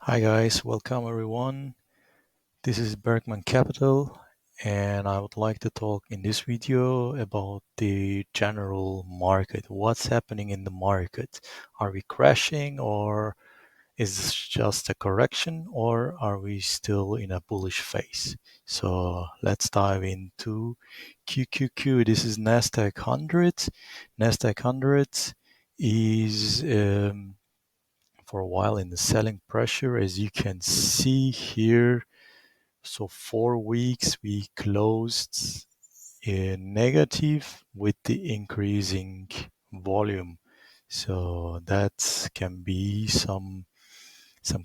Hi guys, welcome everyone. This is Bergman Capital and I would like to talk in this video about the general market. What's happening in the market? Are we crashing or is this just a correction or are we still in a bullish phase? So let's dive into QQQ. This is Nasdaq 100. Nasdaq 100 is for a while in the selling pressure, as you can see here. So 4 weeks we closed in negative with the increasing volume. So that can be some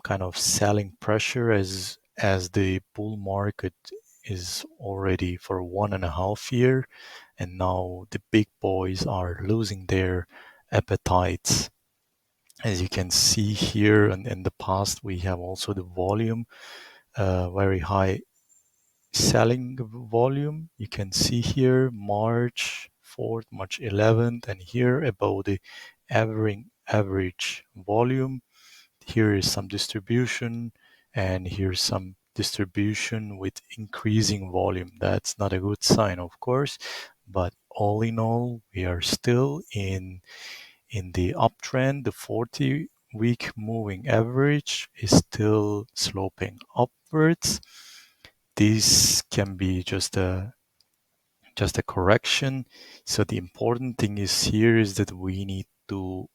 kind of selling pressure as the bull market is already for 1.5 years, and now the big boys are losing their appetites. As you can see here, and in the past we have also the volume, very high selling volume. You can see here March 4th, March 11th, and here about the average volume. Here is some distribution, and here's some distribution with increasing volume. That's not a good sign, of course, but all in all, we are still in the uptrend. The 40-week moving average is still sloping upwards. This can be just a correction. So the important thing is here is that we need to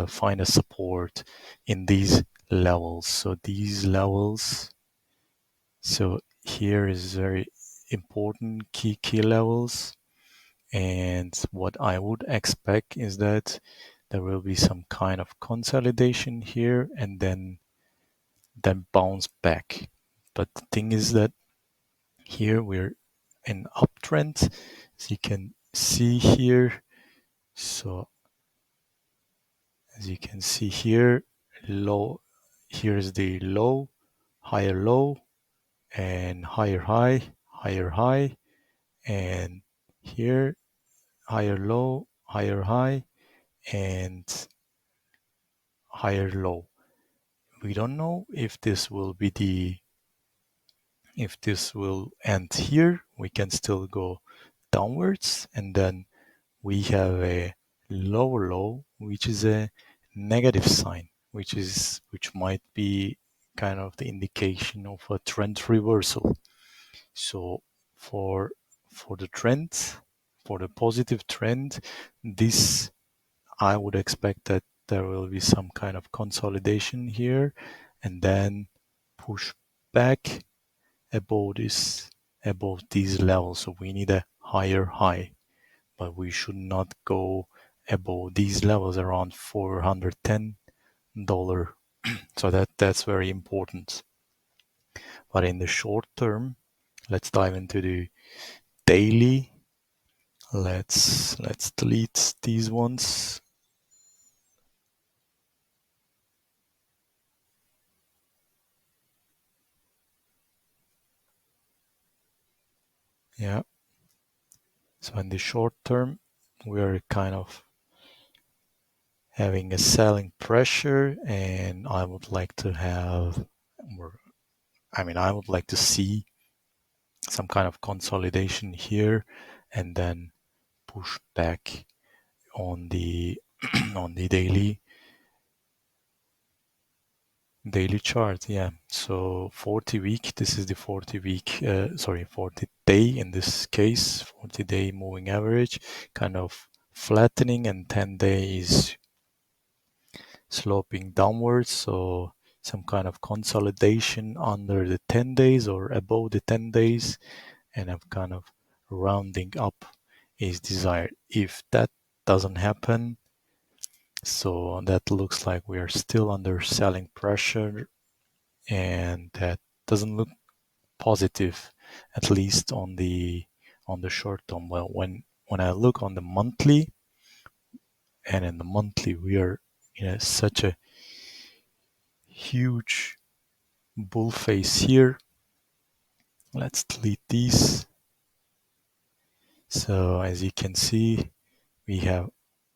find a support in these levels. So these levels, so here is very important key levels. And what I would expect is that there will be some kind of consolidation here and then bounce back. But the thing is that here we're in uptrend, as you can see here. So as you can see here, low, here's the low, higher low, and higher high, and here higher low, higher high, and higher low. We don't know if this will end here. We can still go downwards, and then we have a lower low, which is a negative sign, which might be kind of the indication of a trend reversal. So for the trend, for the positive trend, this I would expect that there will be some kind of consolidation here and then push back above these levels. So we need a higher high, but we should not go above these levels around $410. So that's very important. But in the short term, let's dive into the daily. Let's delete these ones. Yeah. So in the short term, we're kind of having a selling pressure, and I would like to see some kind of consolidation here and then push back on the on the daily chart. Yeah, so 40 week, this is the 40 week 40 day in this case, 40 day moving average kind of flattening, and 10 days sloping downwards. So some kind of consolidation under the 10 days or above the 10 days, and a kind of rounding up is desired. If that doesn't happen, so that looks like we are still under selling pressure, and that doesn't look positive, at least on the short term. Well, when I look on the monthly, and in the monthly we are in such a huge bull face here. Let's delete these. So as you can see, we have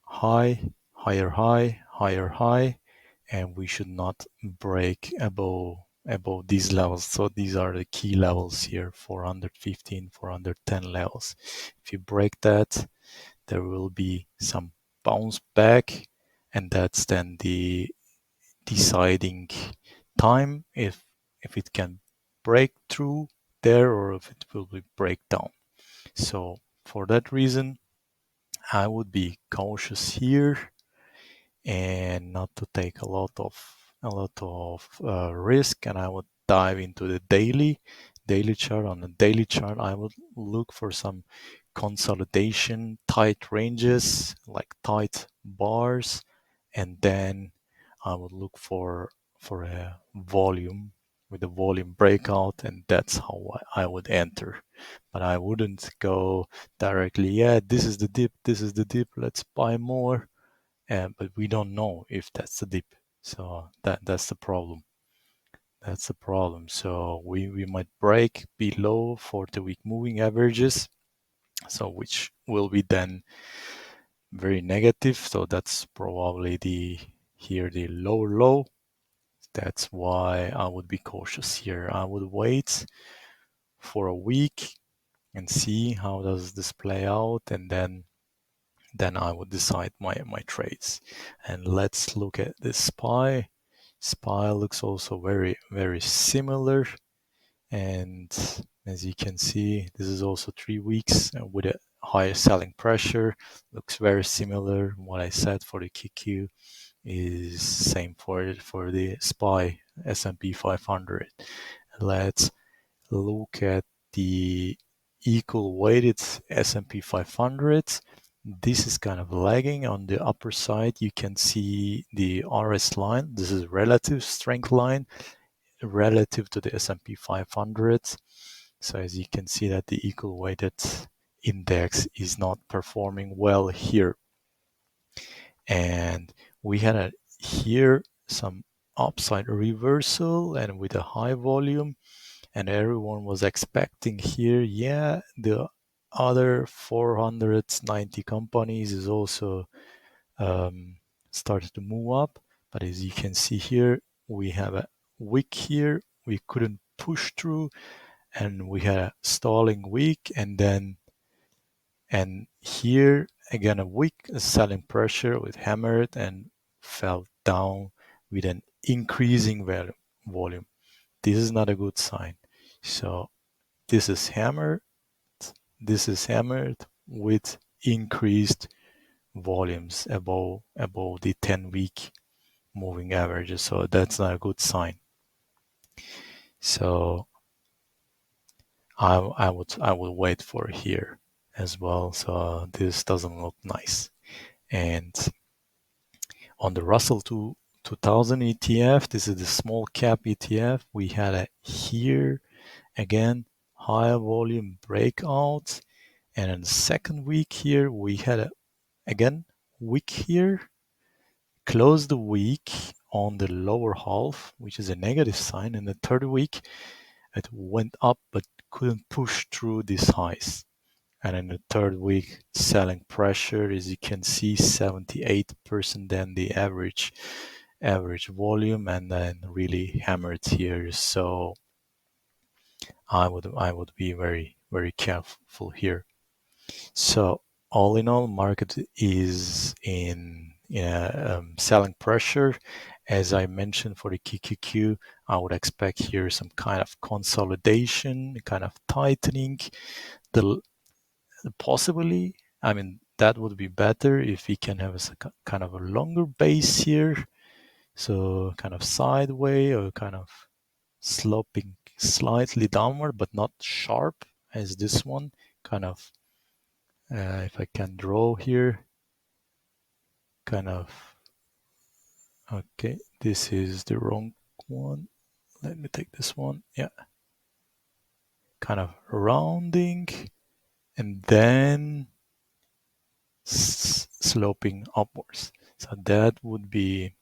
high, higher high, higher high, and we should not break above these levels. So these are the key levels here, 415, 410 levels. If you break that, there will be some bounce back, and that's then the deciding time if it can break through there or if it will be break down. So for that reason, I would be cautious here and not to take a lot of risk, and I would dive into the daily chart. On the daily chart, I would look for some consolidation, tight ranges, like tight bars, and then I would look for a volume with a volume breakout, and that's how I would enter. But I wouldn't go directly, yeah, this is the dip, let's buy more. But we don't know if that's the dip. So that's the problem. That's the problem. So we might break below 40-week moving averages, so which will be then very negative. So that's probably the lower low. That's why I would be cautious here. I would wait for a week and see how does this play out, and then I would decide my trades. And let's look at this SPY. SPY looks also very, very similar. And as you can see, this is also 3 weeks with a higher selling pressure. Looks very similar. What I said for the QQ is same for the SPY S&P 500. Let's look at the equal weighted S&P 500. This is kind of lagging. On the upper side, you can see the RS line. This is relative strength line relative to the S&P 500. So as you can see that the equal weighted index is not performing well here. And we had here some upside reversal and with a high volume, and everyone was expecting here, yeah, the other 490 companies is also started to move up. But as you can see here, we have a wick here. We couldn't push through, and we had a stalling wick, and here again a wick, a selling pressure with hammered and fell down with an increasing volume. This is not a good sign. So this is hammered with increased volumes above the 10-week moving averages. So that's not a good sign. So I would wait for here as well. So this doesn't look nice. And on the Russell 2000 ETF, this is the small cap ETF. We had a here again higher volume breakout, and in the second week here we had a again week here, closed the week on the lower half, which is a negative sign. In the third week it went up but couldn't push through these highs, and in the third week selling pressure, as you can see, 78% than the average volume, and then really hammered here. So I would be very, very careful here. So all in all, market is in selling pressure. As I mentioned for the QQQ, I would expect here some kind of consolidation, kind of tightening. The possibly, I mean, that would be better if we can have a kind of a longer base here. So kind of sideways or kind of sloping slightly downward, but not sharp as this one. Kind of, if I can draw here, kind of, okay, this is the wrong one. Let me take this one. Yeah. Kind of rounding and then sloping upwards. So that would be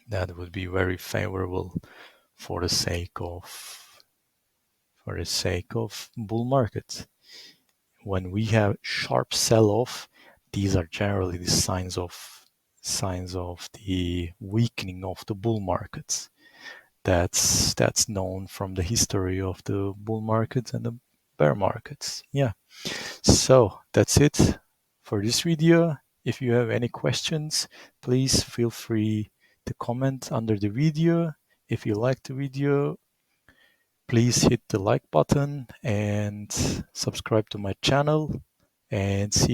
very favorable for the sake of bull markets. When we have sharp sell-off, these are generally the signs of signs of the weakening of the bull markets. That's known from the history of the bull markets and the bear markets. Yeah. So that's it for this video. If you have any questions, please feel free to comment under the video. If you like the video, please hit the like button and subscribe to my channel, and see you